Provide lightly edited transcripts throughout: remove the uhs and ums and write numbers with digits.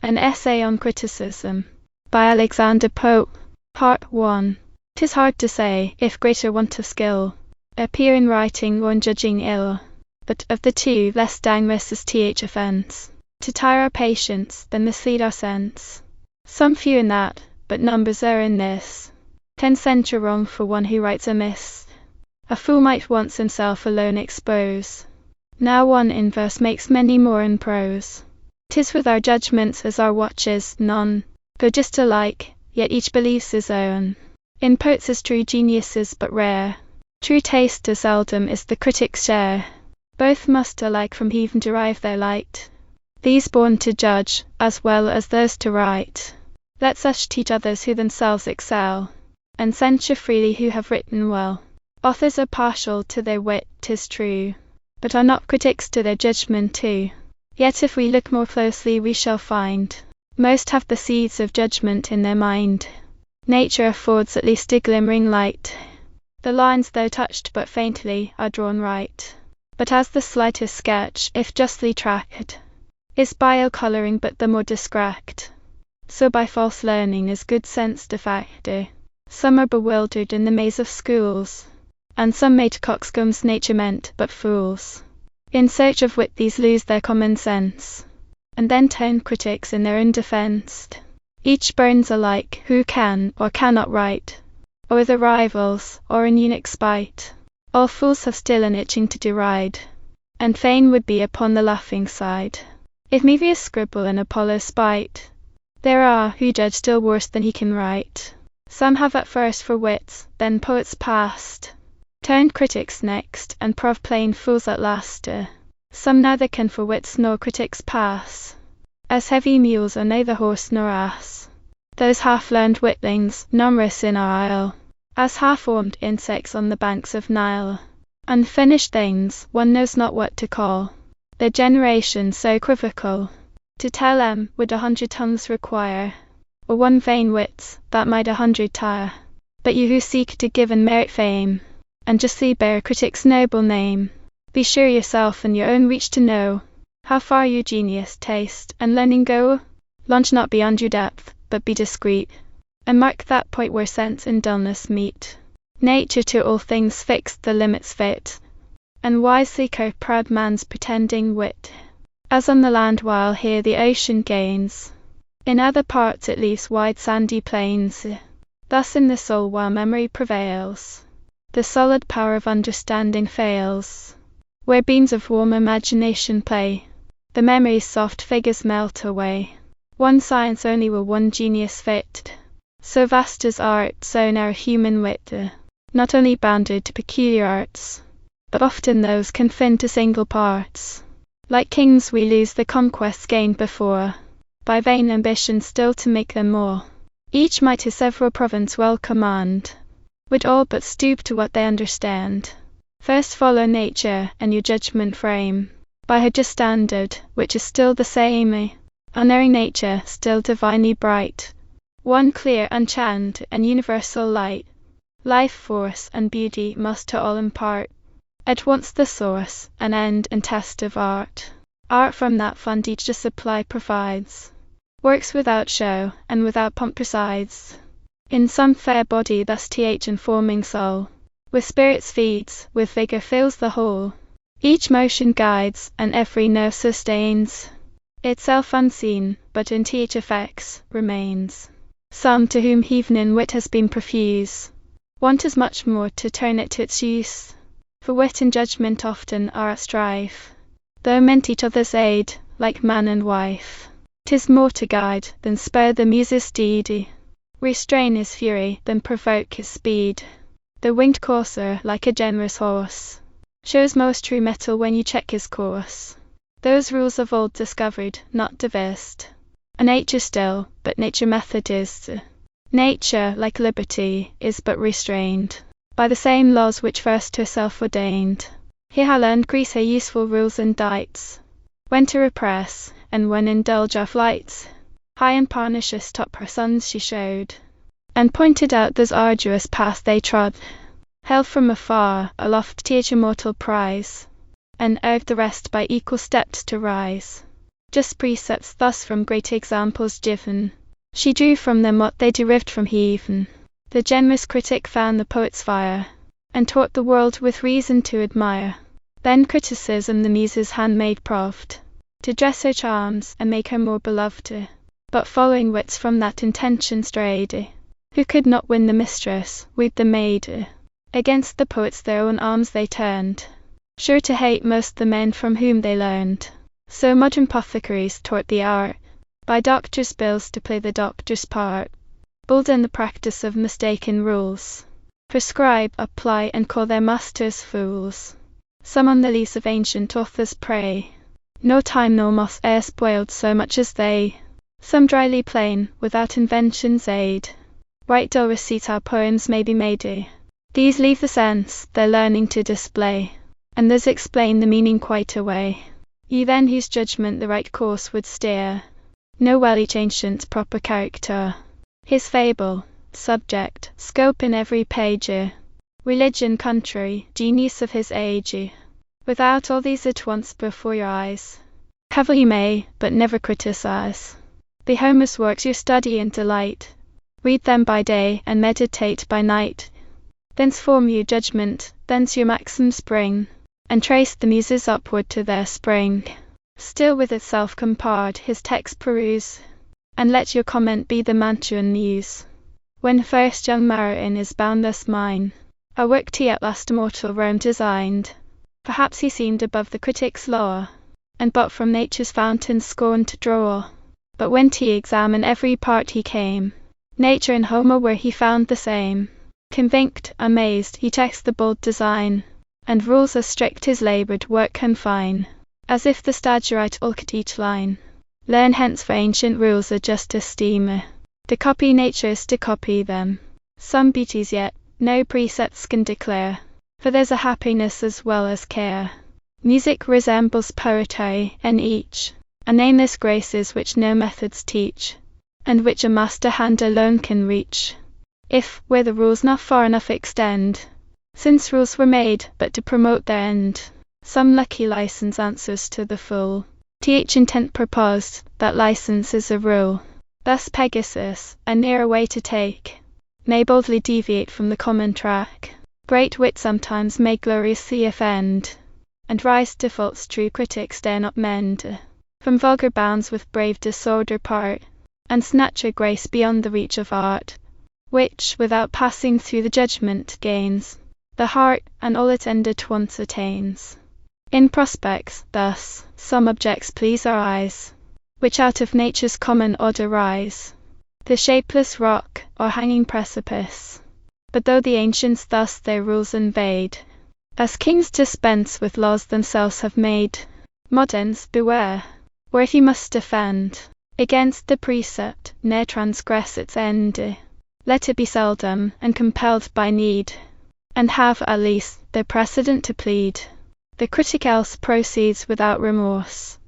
An Essay on Criticism by Alexander Pope. Part 1. 'Tis hard to say, if greater want of skill appear in writing or in judging ill. But of the two, less dangerous is th offence, to tire our patience, than mislead our sense. Some few in that, but numbers err in this. 10 censure wrong for one who writes amiss. A fool might once himself alone expose, now one in verse makes many more in prose. 'Tis with our judgments as our watches, none go just alike, yet each believes his own. In poets is true genius is but rare, true taste as seldom is the critic's share. Both must alike from heaven derive their light, these born to judge, as well as those to write. Let such teach others who themselves excel, and censure freely who have written well. Authors are partial to their wit, 'tis true, but are not critics to their judgment too. Yet if we look more closely we shall find, most have the seeds of judgment in their mind. Nature affords at least a glimmering light. The lines, though touched but faintly, are drawn right. But as the slightest sketch, if justly tracked, is by ill colouring but the more discracked, so by false learning is good sense defacted. Some are bewildered in the maze of schools, and some made coxcombs nature meant but fools. In search of wit these lose their common sense, and then turn critics in their own defence. Each burns alike who can or cannot write, or with a rival's or in eunuch spite. All fools have still an itching to deride, and fain would be upon the laughing side. If Mevius scribble in Apollo's spite, there are who judge still worse than he can write. Some have at first for wits, then poets past, turned critics next, and prove plain fools at last. Some neither can for wits nor critics pass, as heavy mules are neither horse nor ass. Those half-learned witlings, numerous in our isle, as half-formed insects on the banks of Nile. Unfinished things, one knows not what to call their generation so equivocal. To tell 'em would 100 tongues require, or one vain wit, that might 100 tire. But you who seek to give and merit fame, and justly bear critic's noble name, be sure yourself in your own reach to know how far your genius, taste, and learning go. Launch not beyond your depth, but be discreet, and mark that point where sense and dullness meet. Nature to all things fixed the limits fit, and wisely curbed proud man's pretending wit. As on the land while here the ocean gains, in other parts it leaves wide sandy plains. Thus in the soul while memory prevails, the solid power of understanding fails. Where beams of warm imagination play, the memory's soft figures melt away. One science only will one genius fit, so vast is art, so narrow human wit. Not only bounded to peculiar arts, but often those confined to single parts. Like kings we lose the conquests gained before, by vain ambition still to make them more. Each might his several province well command, would all but stoop to what they understand. First follow nature, and your judgment frame by her just standard, which is still the same. Unerring nature, still divinely bright, one clear, unchanged, and universal light. Life, force, and beauty must to all impart, at once the source, and end, and test of art. Art from that fund each just supply provides, works without show, and without pomp presides. In some fair body thus th informing soul, with spirits feeds, with vigour fills the whole. Each motion guides, and every nerve sustains, itself unseen, but in th effects, remains. Some to whom heaven in wit has been profuse, want as much more to turn it to its use. For wit and judgment often are at strife, though meant each other's aid, like man and wife. 'Tis more to guide, than spur the muse's steed, restrain his fury, than provoke his speed. The winged courser, like a generous horse, shows most true mettle when you check his course. Those rules of old discovered, not devised, are nature still, but nature methodist. Nature, like liberty, is but restrained by the same laws which first herself ordained. Here how learned Greece her useful rules indites, when to repress, and when indulge our flights. High and Parnassus top her sons she showed, and pointed out those arduous paths they trod. Held from afar, aloft th immortal prize, and urged the rest by equal steps to rise. just precepts thus from great examples given. She drew from them what they derived from heathen. The generous critic found the poet's fire, and taught the world with reason to admire. Then criticism the muse's handmaid proved, to dress her charms and make her more beloved. But following wits from that intention strayed, who could not win the mistress, weep the maid. Against the poets their own arms they turned, sure to hate most the men from whom they learned. So modern apothecaries taught the art, by doctors' bills to play the doctor's part, bold in the practice of mistaken rules, prescribe, apply, and call their masters fools. Some on the leaves of ancient authors prey, no time nor moth e'er spoiled so much as they. Some dryly plain, without invention's aid, write dull receipts how poems may be made. These leave the sense, their learning to display, and thus explain the meaning quite away. Ye then whose judgment the right course would steer, know well each ancient's proper character, his fable, subject, scope in every page, religion, country, genius of his age. Without all these at once before your eyes, cavil you may, but never criticize. The Homer's works your study and delight, read them by day and meditate by night. Thence form your judgment, thence your maxims spring, and trace the muses upward to their spring. Still with itself compared his text peruse, and let your comment be the Mantuan muse. When first young Marin is boundless mine, a work he at last immortal Rome designed, perhaps he seemed above the critic's law, and but from nature's fountain scorned to draw. But when he examined every part he came, nature and Homer where he found the same. Convinced, amazed, he checks the bold design, and rules as strict his laboured work confine, as if the Stagirite ulked each line. Learn hence for ancient rules a just esteem, to copy nature's to copy them. Some beauties yet, no precepts can declare, for there's a happiness as well as care. Music resembles poetry, and each, a nameless graces which no methods teach, and which a master hand alone can reach. If, where the rules not far enough extend, since rules were made but to promote their end, some lucky license answers to the full. Th intent proposed, that license is a rule. Thus Pegasus, a nearer way to take, may boldly deviate from the common track. Great wit sometimes may gloriously offend, and rise to faults true critics dare not mend. From vulgar bounds with brave disorder part, and snatch a grace beyond the reach of art, which, without passing through the judgment, gains the heart, and all its end at once attains. In prospects, thus, some objects please our eyes, which out of nature's common order rise, the shapeless rock, or hanging precipice. But though the ancients thus their rules invade, as kings dispense with laws themselves have made, moderns, beware, or if you must defend against the precept, ne'er transgress its end. Let it be seldom, and compelled by need, and have, at least, the precedent to plead. The critic else proceeds without remorse,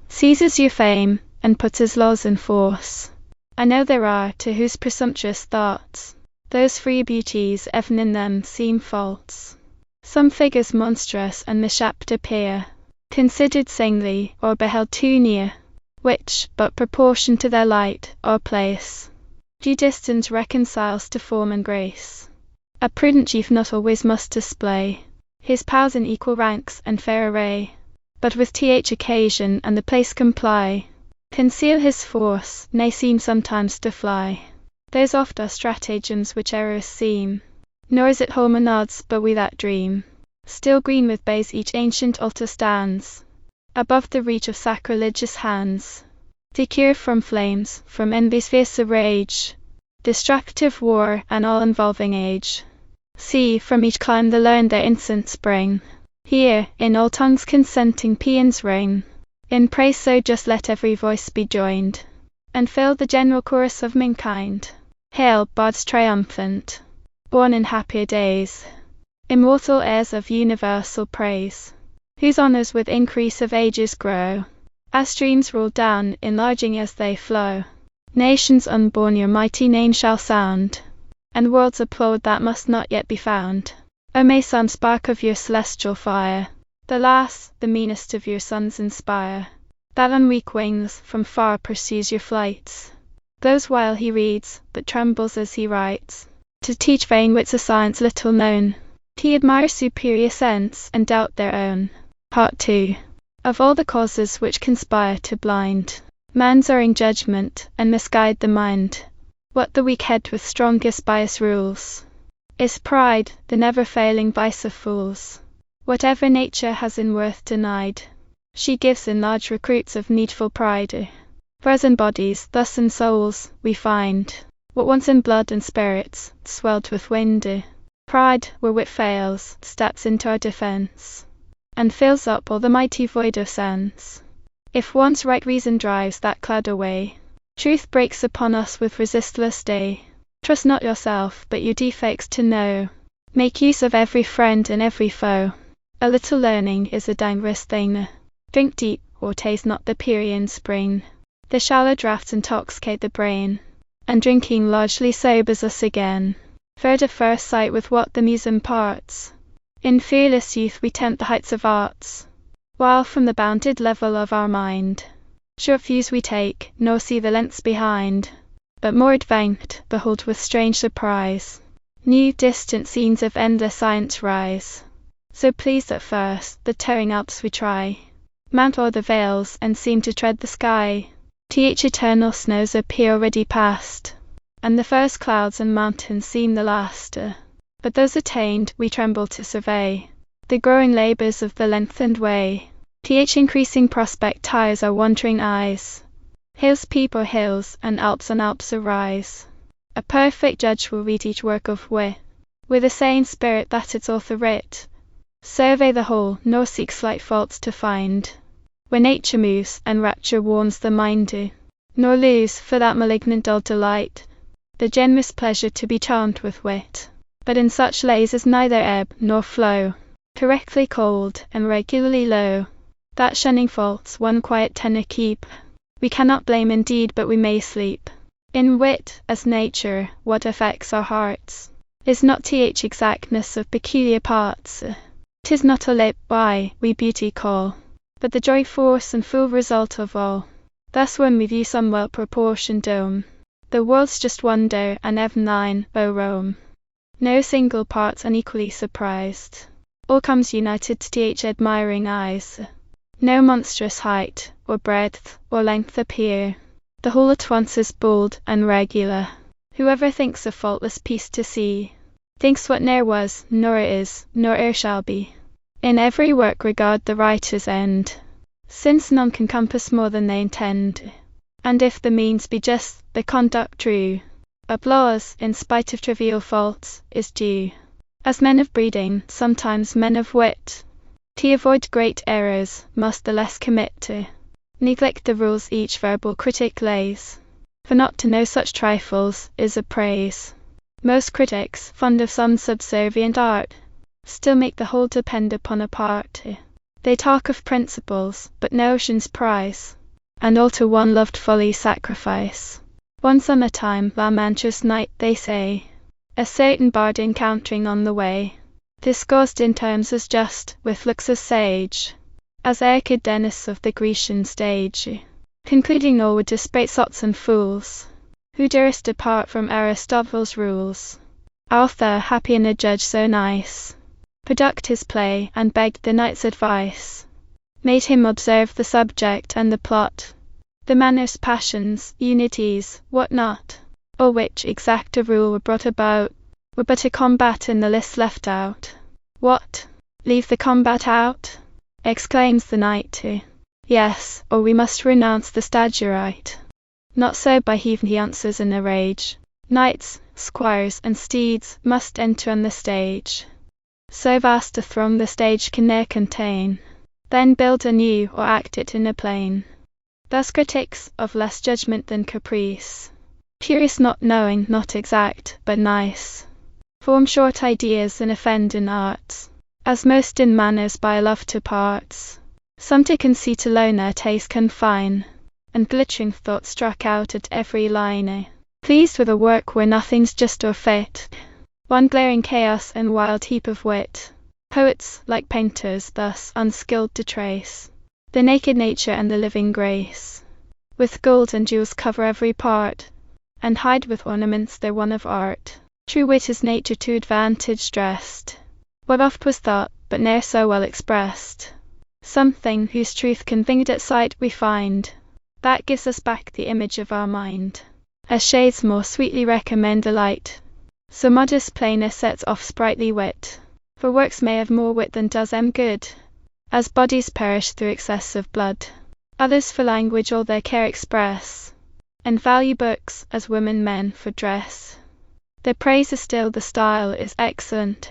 seizes your fame, and puts his laws in force. I know there are, to whose presumptuous thoughts, those free beauties even in them seem faults. Some figures monstrous and misshapen appear, considered singly, or beheld too near, which, but proportion to their light, or place, due distance reconciles to form and grace. A prudent chief not always must display his powers in equal ranks and fair array, but with occasion and the place comply, conceal his force, nay seem sometimes to fly. Those oft are stratagems which errors seem, nor is it Homer nods, but we that dream. Still green with bays each ancient altar stands, above the reach of sacrilegious hands, secure from flames, from envy's fiercer rage, destructive war, and all-involving age. See, from each clime the learned their incense bring. Here, in all tongues consenting paeans ring. In praise so just let every voice be joined, and fill the general chorus of mankind. Hail, bards triumphant, born in happier days, immortal heirs of universal praise, whose honours with increase of ages grow, as streams roll down, enlarging as they flow. Nations unborn your mighty name shall sound, and worlds applaud that must not yet be found. O may some spark of your celestial fire, the last, the meanest of your sons inspire, that on weak wings from far pursues your flights, glows while he reads, but trembles as he writes. To teach vain wits a science little known, he admires superior sense and doubt their own. Part 2. Of all the causes which conspire to blind man's erring judgment and misguide the mind, what the weak head with strongest bias rules is pride, the never-failing vice of fools. Whatever nature has in worth denied, she gives in large recruits of needful pride. For as in bodies, thus in souls, we find what once in blood and spirits swelled with wind. Pride, where wit fails, steps into our defence, and fills up all the mighty void of sense. If once right reason drives that cloud away, truth breaks upon us with resistless day. Trust not yourself, but your defects to know. Make use of every friend and every foe. A little learning is a dangerous thing. Drink deep, or taste not the Pierian spring. The shallow draughts intoxicate the brain, and drinking largely sobers us again. Furred at first sight with what the muse imparts, in fearless youth we tempt the heights of arts, while from the bounded level of our mind, short views we take, nor see the lengths behind, but more advanced, behold with strange surprise, new distant scenes of endless science rise. So pleased at first, the towering Alps we try, mount o'er the vales, and seem to tread the sky. Th eternal snows appear already past, and the first clouds and mountains seem the last. But those attained, we tremble to survey the growing labours of the lengthened way. Th increasing prospect tires our wandering eyes. Hills peep o'er hills, and Alps on Alps arise. A perfect judge will read each work of wit, with a sane spirit that its author writ. Survey the whole, nor seek slight faults to find, where nature moves, and rapture warms the mind. Nor lose, for that malignant dull delight, the generous pleasure to be charmed with wit. But in such lays is neither ebb nor flow, correctly cold, and regularly low, that shunning faults one quiet tenor keep. We cannot blame indeed, but we may sleep. In wit, as nature, what affects our hearts, is not th exactness of peculiar parts. 'Tis not a lip, why, we beauty call, but the joy force and full result of all. Thus when we view some well-proportioned dome, the world's just wonder, and heaven thine, O Rome, no single part's unequally surprised, all comes united to th admiring eyes. No monstrous height, or breadth, or length appear, the whole at once is bold and regular. Whoever thinks a faultless piece to see, thinks what ne'er was, nor is, nor e'er shall be. In every work regard the writer's end, since none can compass more than they intend. And if the means be just, the conduct true, applause, in spite of trivial faults, is due. As men of breeding, sometimes men of wit, to avoid great errors, must the less commit. Neglect the rules each verbal critic lays, for not to know such trifles is a praise. Most critics, fond of some subservient art, still make the whole depend upon a part. They talk of principles, but notions prize, and all to one loved folly sacrifice. One summer time, La Mancha's night, they say, a certain bard encountering on the way, discoursed in terms as just, with looks as sage, as Archidemus of the Grecian stage, concluding all would disparate sots and fools, who durst depart from Aristotle's rules. Arthur, happy in a judge so nice, product his play, and begged the knight's advice, made him observe the subject and the plot, the manners, passions, unities, what not, all which exact a rule were brought about, were but a combat in the list left out. What? Leave the combat out? Exclaims the knight. Yes, or we must renounce the stagirite. Not so by heaven, he answers in a rage. Knights, squires, and steeds must enter on the stage. So vast a throng the stage can ne'er contain. Then build anew, or act it in a plain. Thus critics, of less judgment than caprice, curious not knowing, not exact, but nice, form short ideas and offend in arts, as most in manners by a love to parts. Some to conceit alone their taste confine, and glittering thoughts struck out at every line, pleased with a work where nothing's just or fit, one glaring chaos and wild heap of wit. Poets, like painters, thus unskilled to trace the naked nature and the living grace. With gold and jewels cover every part, and hide with ornaments their one of art. True wit is nature to advantage dressed, what oft was thought, but ne'er so well expressed. Something whose truth conveyed at sight we find, that gives us back the image of our mind. As shades more sweetly recommend the light, so modest plainness sets off sprightly wit. For works may have more wit than does them good, as bodies perish through excess of blood. Others for language all their care express, and value books, as women men for dress. Their praise is still, the style is excellent,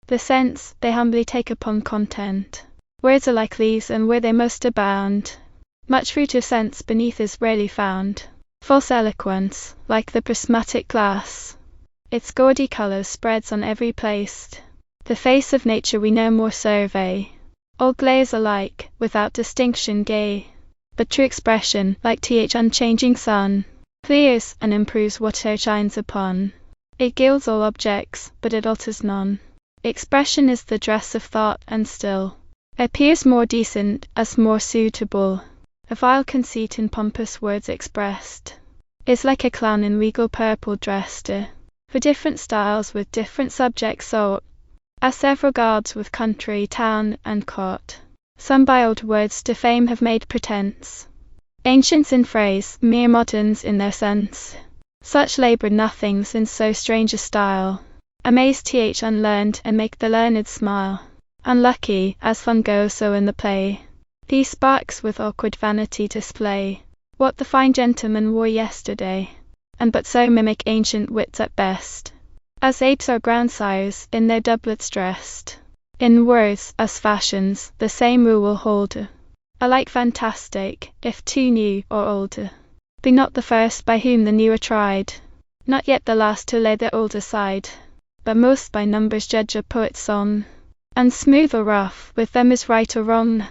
the sense they humbly take upon content. Words are like leaves, and where they most abound, much fruit of sense beneath is rarely found. False eloquence, like the prismatic glass, its gaudy colours spreads on every place. The face of nature we no more survey, all glares alike, without distinction gay. But true expression, like th unchanging sun, clears and improves whate'er shines upon. It gilds all objects, but it alters none. Expression is the dress of thought, and still appears more decent, as more suitable. A vile conceit in pompous words expressed is like a clown in regal purple dressed. For different styles with different subjects sought, as several guards with country, town, and court. Some by old words to fame have made pretence, ancients in phrase, mere moderns in their sense. Such laboured nothings in so strange a style, amaze th unlearned, and make the learned smile. Unlucky, as fun goes so in the play, these sparks with awkward vanity display what the fine gentleman wore yesterday, and but so mimic ancient wits at best. As apes are grandsires, in their doublets dressed. In words, as fashions, the same rule will hold, alike fantastic, if too new or old. Be not the first by whom the new are tried, not yet the last to lay the old aside, but most by numbers judge a poet's song, and smooth or rough, with them is right or wrong.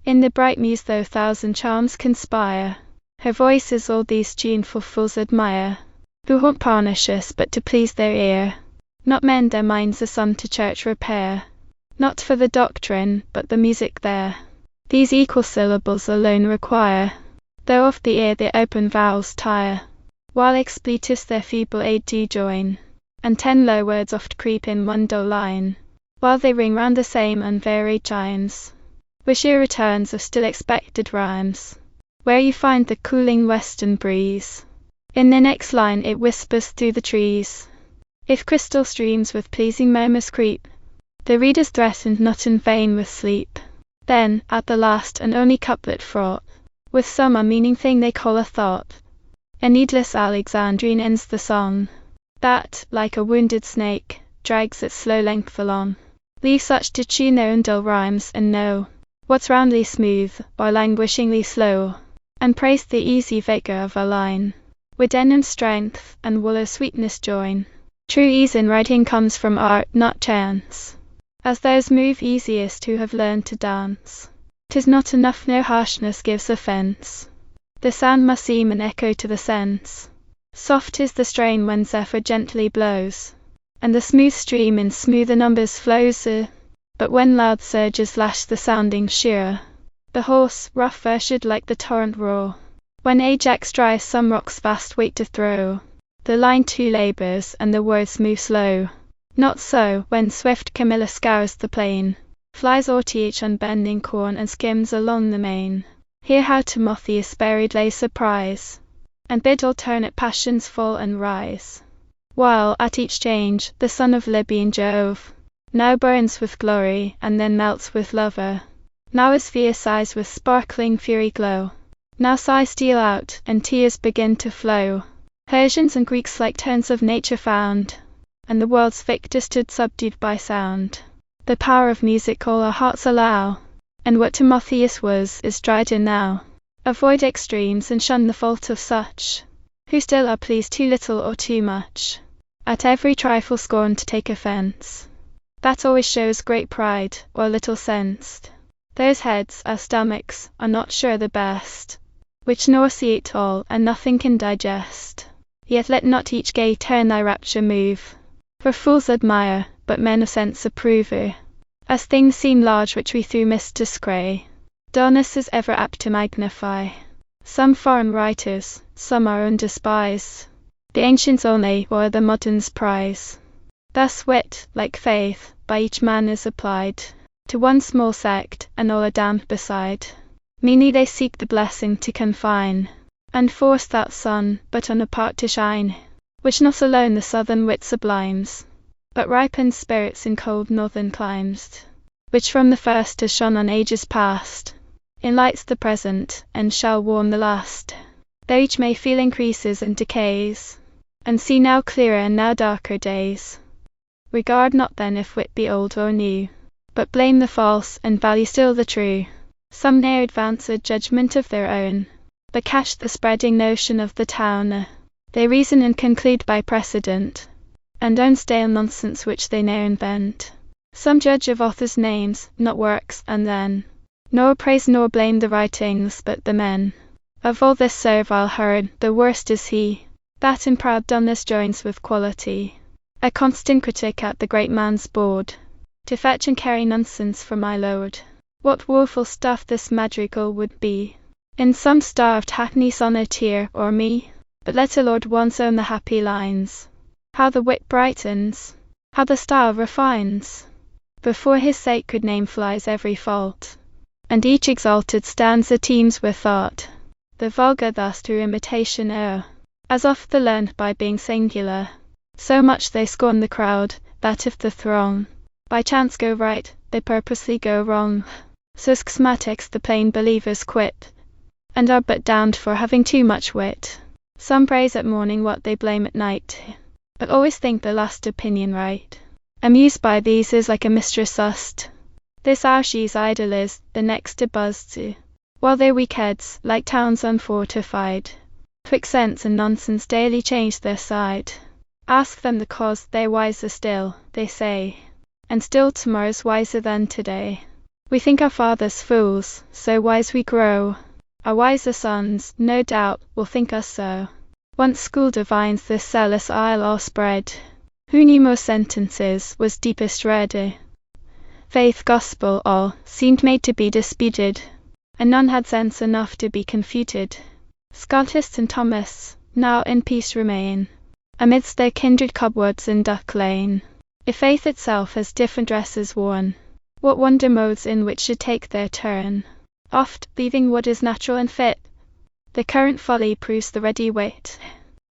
In the bright muse though thousand charms conspire, her voice is all these tuneful fools admire, who haunt Parnassus but to please their ear, not mend their minds as some to church repair, not for the doctrine, but the music there. These equal syllables alone require, though oft the ear their open vowels tire, while expletives their feeble aid do join, and 10 low words oft creep in one dull line, while they ring round the same unvaried chimes, with sure returns of still expected rhymes. Where you find the cooling western breeze, in the next line it whispers through the trees. If crystal streams with pleasing murmurs creep, the reader's threatened not in vain with sleep. Then, at the last and only couplet fraught with some unmeaning thing they call a thought, a needless Alexandrine ends the song, that, like a wounded snake, drags its slow length along. Leave such to tune their own dull rhymes, and know what's roundly smooth, or languishingly slow, and praise the easy vigour of a line, with Denham's strength and Wooler's sweetness join. True ease in writing comes from art, not chance, as those move easiest who have learned to dance. 'Tis not enough no harshness gives offence, the sound must seem an echo to the sense. Soft is the strain when zephyr gently blows, and the smooth stream in smoother numbers flows, but when loud surges lash the sounding sheer, the hoarse, rough verse should like the torrent roar. When Ajax drives some rock's vast weight to throw, the line too labours, and the words move slow. Not so, when swift Camilla scours the plain, flies o'er each unbending corn, and skims along the main. Hear how Timotheus buried lay surprise, and bid alternate passions fall and rise, while, at each change, the son of Libyan Jove now burns with glory, and then melts with lover. Now his fierce eyes with sparkling fury glow, now sighs steal out, and tears begin to flow. Persians and Greeks like turns of nature found, and the world's victor stood subdued by sound. The power of music all our hearts allow, and what Timotheus was, is dried in now. Avoid extremes, and shun the fault of such, who still are pleased too little or too much, at every trifle scorn to take offence. That always shows great pride, or little sense. Those heads, our stomachs, are not sure the best, which nor see it all, and nothing can digest. Yet let not each gay turn thy rapture move, for fools admire, but men of sense approve, as things seem large which we through mist descry. Dullness is ever apt to magnify some foreign writers, some our own despise. The ancients only, or the moderns prize. Thus wit, like faith, by each man is applied to one small sect, and all are damned beside. Meanly they seek the blessing to confine, and force that sun but on a part to shine, which not alone the southern wit sublimes, but ripens spirits in cold northern climes, which from the first has shone on ages past, enlights the present, and shall warm the last. Though each may feel increases and decays, and see now clearer and now darker days. Regard not then if wit be old or new, but blame the false, and value still the true. Some ne'er advance a judgment of their own, but catch the spreading notion of the town. They reason and conclude by precedent, and own stale nonsense which they ne'er invent. Some judge of authors' names, not works, and then nor praise nor blame the writings, but the men. Of all this servile herd, the worst is he that in proud dullness joins with quality, a constant critic at the great man's board, to fetch and carry nonsense for my lord. What woeful stuff this madrigal would be in some starved hackney sonneteer or me! But let a lord once own the happy lines, how the wit brightens, how the style refines. Before his sacred name flies every fault, and each exalted stanza teems with thought. The vulgar thus through imitation err, as oft the learned by being singular. So much they scorn the crowd, that if the throng by chance go right, they purposely go wrong. So schismatics the plain believers quit, and are but damned for having too much wit. Some praise at morning what they blame at night, but always think the last opinion right. Amused by these is like a mistress sust. This hour she's idle is, the next a buzz to, while their weak heads, like towns unfortified, twixt sense and nonsense daily change their side. Ask them the cause, they're wiser still, they say, and still tomorrow's wiser than today. We think our fathers fools, so wise we grow. Our wiser sons, no doubt, will think us so. Once school divines this zealous isle all spread, who knew most sentences, was deepest read. Faith, gospel, all, seemed made to be disputed, and none had sense enough to be confuted. Scotists and Thomas now in peace remain, amidst their kindred cobwebs in Duck Lane. If faith itself has different dresses worn, what wonder modes in which should take their turn? Oft, leaving what is natural and fit, the current folly proves the ready wit,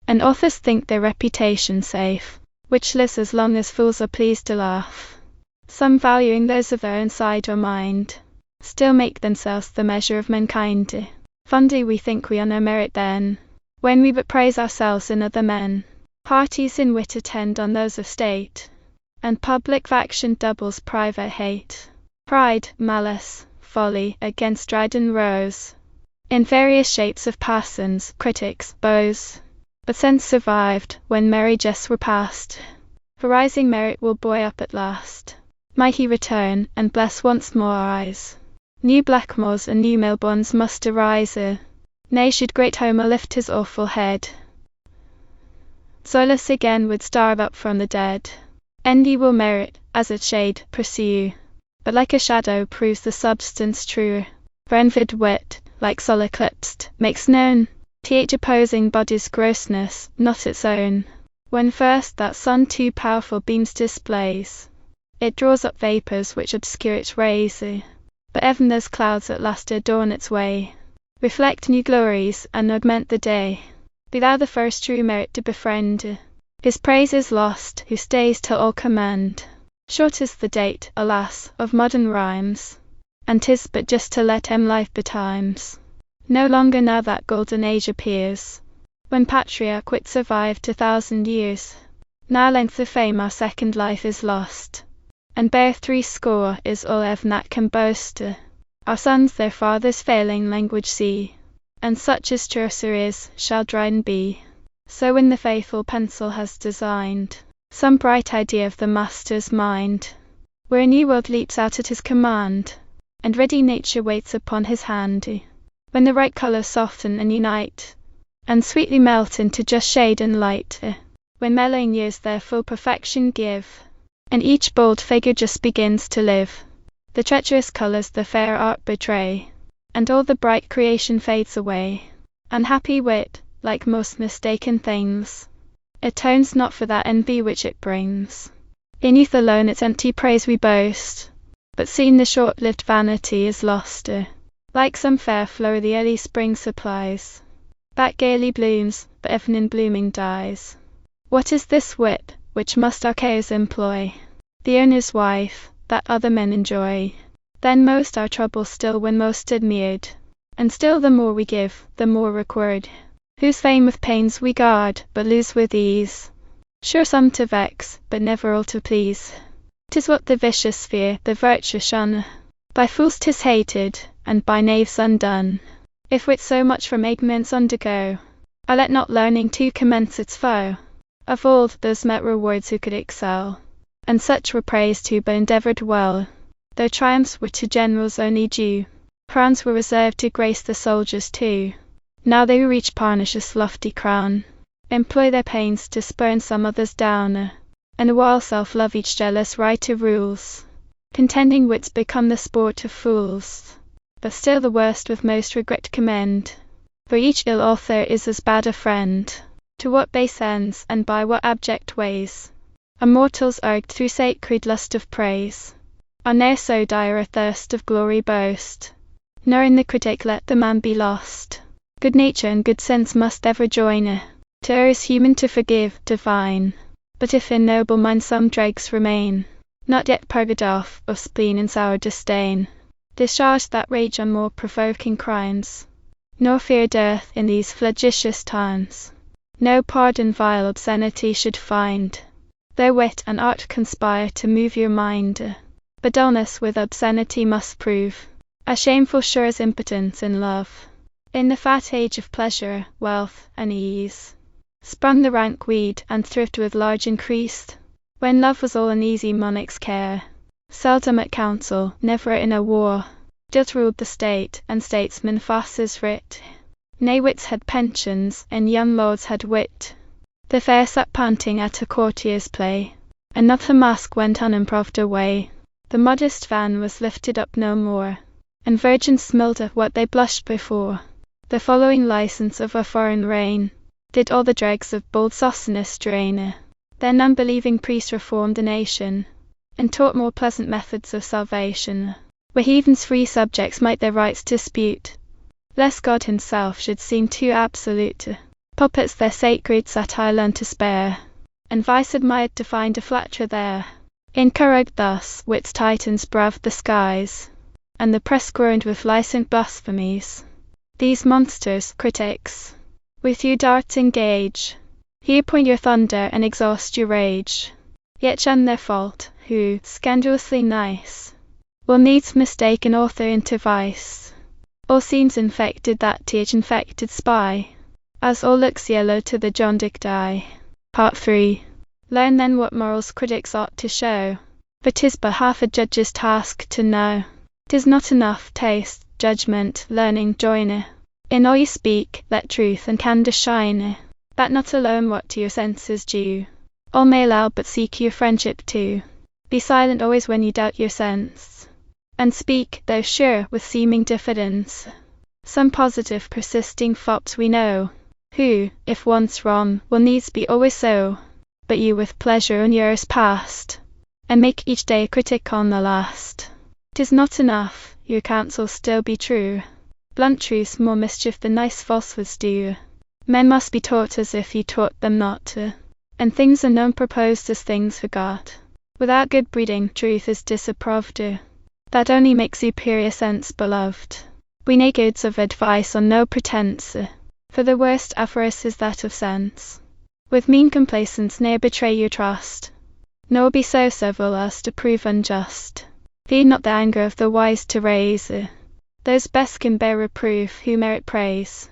and authors think their reputation safe, which lives as long as fools are pleased to laugh. Some valuing those of their own side or mind, still make themselves the measure of mankind. Fondly we think we on our merit then, when we but praise ourselves in other men. Parties in wit attend on those of state, and public faction doubles private hate. Pride, malice, folly against Dryden rose, in various shapes of parsons, critics, beaux. But sense survived, when merry jests were past, for rising merit will buoy up at last. Might he return, and bless once more our eyes, new Blackmores and new Melbournes must arise. Nay, should great Homer lift his awful head, Zoilus again would starve up from the dead. Envy will merit, as its shade, pursue, but like a shadow proves the substance true. For envied wit, like sol eclipsed, makes known th opposing body's grossness, not its own. When first that sun too powerful beams displays, it draws up vapours which obscure its rays. But even those clouds at last adorn its way, reflect new glories, and augment the day. Be thou the first true merit to befriend, his praise is lost, who stays till all commend. Short is the date, alas, of modern rhymes, and 'tis but just to let life betimes. No longer now that golden age appears, when patriarch wit survived 1,000 years. Now length of fame our second life is lost, and bare 60 is all ever that can boast. Our sons their fathers' failing language see, and such as Chaucer is, shall Dryden be. So when the faithful pencil has designed some bright idea of the master's mind, where a new world leaps out at his command, and ready nature waits upon his hand, when the right colours soften and unite, and sweetly melt into just shade and light, when mellowing years their full perfection give, and each bold figure just begins to live, the treacherous colours the fair art betray, and all the bright creation fades away. Unhappy wit, like most mistaken things, atones not for that envy which it brings. In youth alone its empty praise we boast, but soon the short-lived vanity is lost. Like some fair flower the early spring supplies, that gaily blooms, but even in blooming dies. What is this wit, which must our cares employ? The owner's wife, that other men enjoy. Then most our troubles still when most admired, and still the more we give, the more required. Whose fame with pains we guard, but lose with ease. Sure some to vex, but never all to please. 'Tis what the vicious fear, the virtuous shun. By fools 'tis hated, and by knaves undone. If wit so much from ignorance undergo, I let not learning to commence its foe. Of old those met rewards who could excel, and such were praised who but endeavoured well. Though triumphs were to generals only due, crowns were reserved to grace the soldiers too. Now they who reach Parnassus' lofty crown, employ their pains to spurn some others down, and while self-love each jealous writer rules, contending wits become the sport of fools. But still the worst with most regret commend, for each ill author is as bad a friend. To what base ends, and by what abject ways, are mortals urged through sacred lust of praise, are ne'er so dire a thirst of glory boast, nor in the critic let the man be lost. Good nature and good sense must ever join, to err is human, to forgive divine. But if in noble mind some dregs remain, not yet purged off of spleen and sour disdain, discharge that rage on more provoking crimes, nor fear death in these flagitious times. No pardon vile obscenity should find, though wit and art conspire to move your mind. But dullness with obscenity must prove as shameful sure as impotence in love. In the fat age of pleasure, wealth, and ease, sprung the rank weed, and thrift with large increased. When love was all an easy monarch's care, seldom at council, never in a war, guilt ruled the state, and statesmen fast as writ. Nay, wits had pensions, and young lords had wit. The fair sat panting at a courtier's play, and not a mask went unimproved away. The modest van was lifted up no more, and virgins smiled at what they blushed before. The following license of a foreign reign did all the dregs of bold Sosthenes drain. Then unbelieving priests reformed the nation, and taught more pleasant methods of salvation, where heathens free subjects might their rights dispute, lest God himself should seem too absolute. Puppets their sacred satire learned to spare, and vice admired to find a flatterer there. Encouraged thus, wit's titans braved the skies, and the press groaned with licent blasphemies. These monsters, critics, with you dart engage, here point your thunder and exhaust your rage. Yet shun their fault, who, scandalously nice, will needs mistake an author into vice. All seems infected that teach infected spy, as all looks yellow to the John Dick eye. Part 3. Learn then what morals critics ought to show, for 'tis but half a judge's task to know. 'Tis not enough taste, judgment, learning join. In all you speak, let truth and candour shine, that not alone what to your senses due, all may allow, but seek your friendship too. Be silent always when you doubt your sense, and speak, though sure, with seeming diffidence. Some positive persisting fops we know, who, if once wrong, will needs be always so. But you with pleasure on years past, and make each day a critic on the last. 'Tis not enough, your counsels still be true. Blunt truths more mischief than nice falsehoods do. Men must be taught as if you taught them not, and things unknown proposed as things forgot. Without good breeding, truth is disapproved. That only makes superior sense beloved. We need goods of advice on no pretence, for the worst avarice is that of sense. With mean complacence ne'er betray your trust, nor be so civil as to prove unjust. Feed not the anger of the wise to raise, those best can bear reproof who merit praise.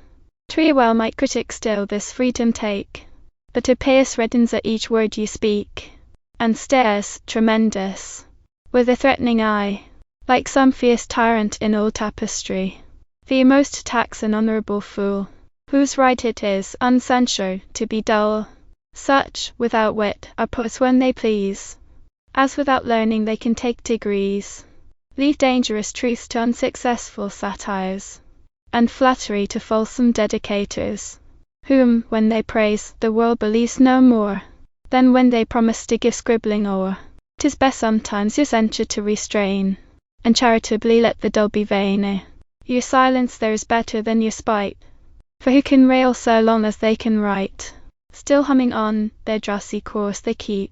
Too well might critics still this freedom take, but a Pious reddens at each word you speak, and stares, tremendous, with a threatening eye, like some fierce tyrant in old tapestry. For most attacks an honourable fool, whose right it is, uncensured, to be dull. Such, without wit, are poets when they please, as without learning they can take degrees. leave dangerous truths to unsuccessful satires, and flattery to fulsome dedicators, whom, when they praise, the world believes no more than when they promise to give scribbling o'er. 'Tis best sometimes your censure to restrain, and charitably let the dull be vain. Your silence there is better than your spite, for who can rail so long as they can write? Still humming on, their drossy course they keep,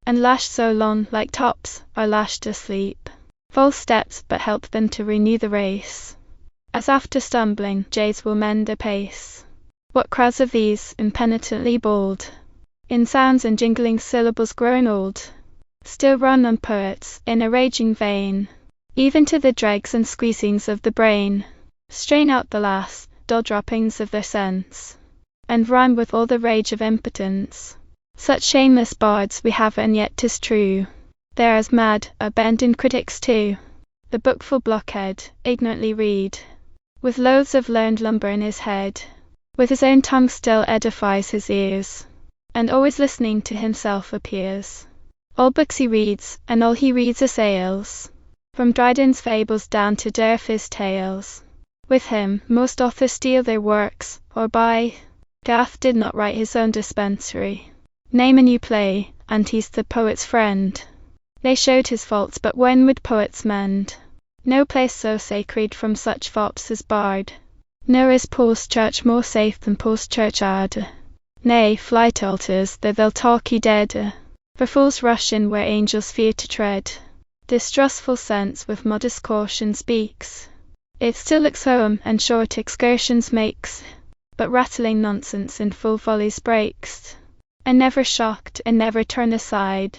and lashed so long, like tops, are lashed asleep. False steps but help them to renew the race, as after stumbling, jades will mend apace. What crowds of these, impenitently bold, in sounds and jingling syllables grown old, still run on poets, in a raging vein, even to the dregs and squeezings of the brain, strain out the last, dull droppings of their sense, and rhyme with all the rage of impotence. Such shameless bards we have, and yet 'tis true, they're as mad, are bending critics too. The bookful blockhead, ignorantly read, with loads of learned lumber in his head, with his own tongue still edifies his ears, and always listening to himself appears. All books he reads, and all he reads assails, from Dryden's fables down to D'Urfey's tales. With him, most authors steal their works, or buy. Goethe did not write his own dispensary. Name a new play, and he's the poet's friend. They showed his faults, but when would poets mend? No place so sacred from such fops is barred, nor is Paul's church more safe than Paul's churchyard. Nay, fly to altars, though they'll talk ye dead, for fools rush in where angels fear to tread. Distrustful sense with modest caution speaks, it still looks home and short excursions makes, but rattling nonsense in full volleys breaks, and never shocked and never turn aside,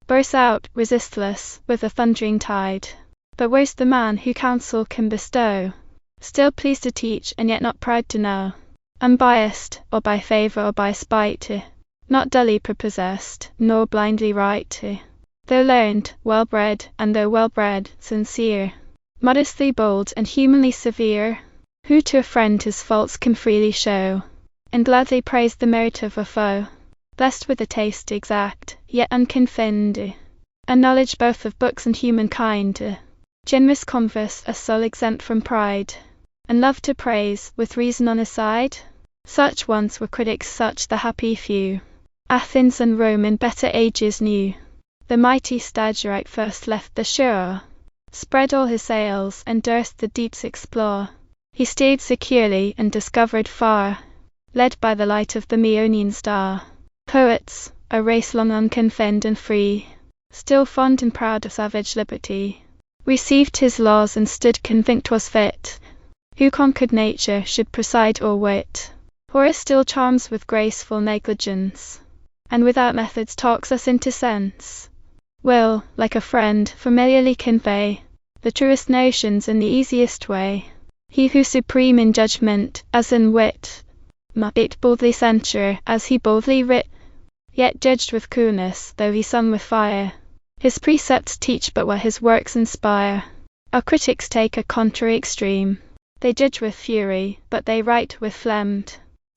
bursts out, resistless, with a thundering tide. But where's the man who counsel can bestow, still pleased to teach and yet not proud to know, unbiased, or by favour or by spite, not dully prepossessed, nor blindly right, though learned, well-bred, and though well-bred, sincere, modestly bold and humanly severe, who to a friend his faults can freely show, and gladly praise the merit of a foe, blessed with a taste exact, yet unconfined, a knowledge both of books and humankind, generous converse, a soul exempt from pride, and love to praise, with reason on his side. Such once were critics, such the happy few, Athens and Rome in better ages knew. The mighty Stagirite first left the shore, spread all his sails, and durst the deeps explore. He steered securely, and discovered far, led by the light of the Maeonian star. Poets, a race long unconfined and free, still fond and proud of savage liberty, received his laws and stood convinced 'twas fit, who conquered nature should preside o'er wit. Horace still charms with graceful negligence, and without methods talks us into sense, will, like a friend, familiarly convey the truest notions in the easiest way. He who supreme in judgment, as in wit, might boldly censure, as he boldly writ, yet judged with coolness, though he sung with fire. His precepts teach but what his works inspire. Our critics take a contrary extreme, they judge with fury, but they write with phlegm.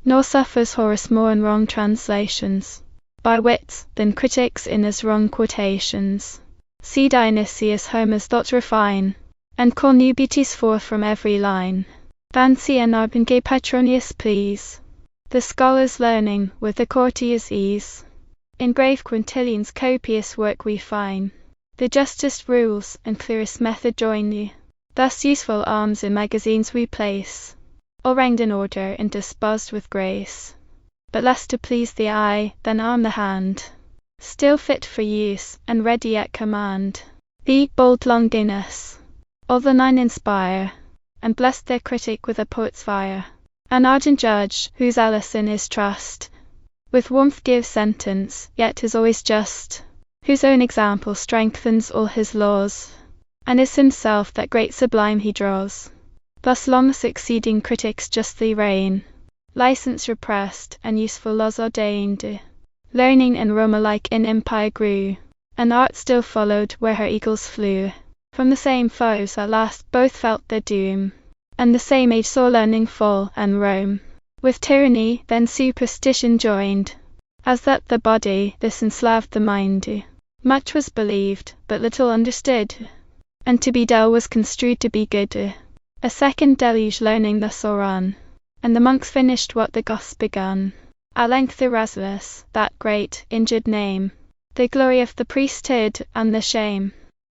Nor suffers Horace more in wrong translations, by wits, than critics in his wrong quotations. See Dionysius Homer's thoughts refine, and call new beauties forth from every line. Fancy and art and gay Petronius please, the scholar's learning with the courtier's ease. In grave Quintilian's copious work we find the justest rules and clearest method join you. Thus useful alms in magazines we place, all ranged in order and disposed with grace, but less to please the eye than arm the hand, still fit for use and ready at command. The bold Longinus, all the nine inspire, and bless their critic with a poet's fire. An ardent judge, who's zealous in his trust, with warmth gives sentence, yet is always just, whose own example strengthens all his laws, and is himself that great sublime he draws. Thus long succeeding critics justly reign, license repressed, and useful laws ordained. Learning in Rome alike in empire grew, and art still followed where her eagles flew. From the same foes at last both felt their doom, and the same age saw learning fall, and Rome with tyranny then superstition joined. As that the body this enslaved the mind, much was believed, but little understood. and to be dull was construed to be good. A second deluge learning thus o'errun, and the monks finished what the Goths begun. At length Erasmus, that great, injured name, the glory of the priesthood and the shame,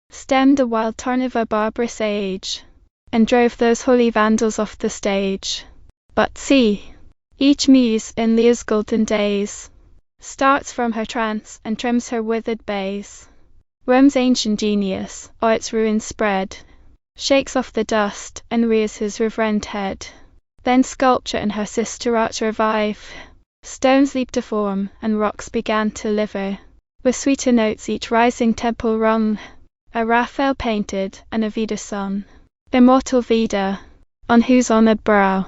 stemmed the wild torrent of a barbarous age, and drove those holy Vandals off the stage. But see, each muse in Lear's golden days starts from her trance and trims her withered bays. Rome's ancient genius, o'er its ruins spread, shakes off the dust and rears his reverend head. Then sculpture and her sister arts revive. Stones leaped to form, and rocks began to liver. With sweeter notes each rising temple rung, a Raphael painted, and a Vida sung. Immortal Vida, on whose honoured brow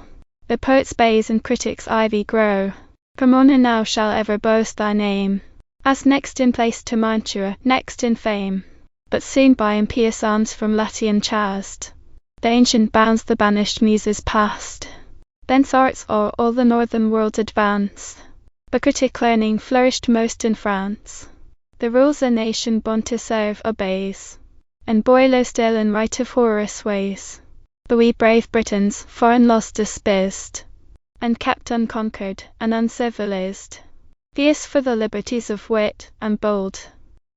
the poet's bays and critic's ivy grow. Cremona now shall ever boast thy name, as next in place to Mantua, next in fame. But soon by impious arms from Latium chased, the ancient bounds the banished muses passed. Thence arts o'er all the northern world advance, but critic learning flourished most in France. The rules a nation born to serve obeys, and Boileau still in right of Horace ways. But we brave Britons, foreign laws despised, and kept unconquered and uncivilized, fierce for the liberties of wit and bold,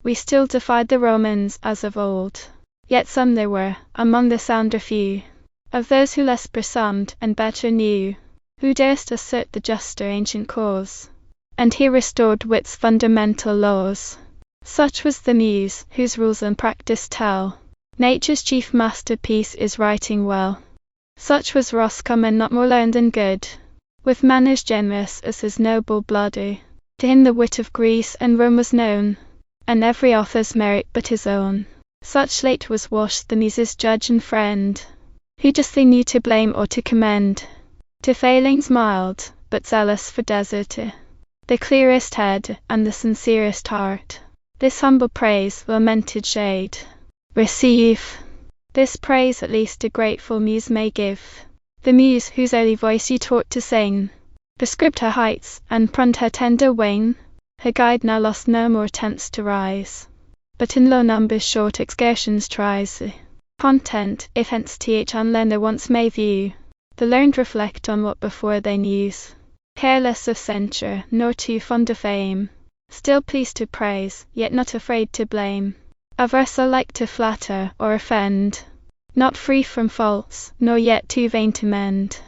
we still defied the Romans as of old. Yet some there were, among the sounder few, of those who less presumed and better knew, who durst assert the juster ancient cause, and here restored wit's fundamental laws. Such was the Muse, whose rules and practice tell nature's chief masterpiece is writing well. Such was Roscommon, not more learned and good, with manners generous as his noble blood. To him the wit of Greece and Rome was known, and every author's merit but his own. Such late was Wash, the Muse's judge and friend, who justly knew to blame or to commend. To failings mild, but zealous for desert, the clearest head and the sincerest heart. This humble praise, lamented shade, receive. This praise at least a grateful Muse may give. The Muse whose early voice you taught to sing, prescribed her heights and pruned her tender wing. Her guide now lost no more attempts to rise, but in low numbers short excursions tries. Content, if hence th unlearner once may view, the learned reflect on what before they knew. Careless of censure, nor too fond of fame, still pleased to praise, yet not afraid to blame. Averse alike to flatter or offend, not free from faults, nor yet too vain to mend.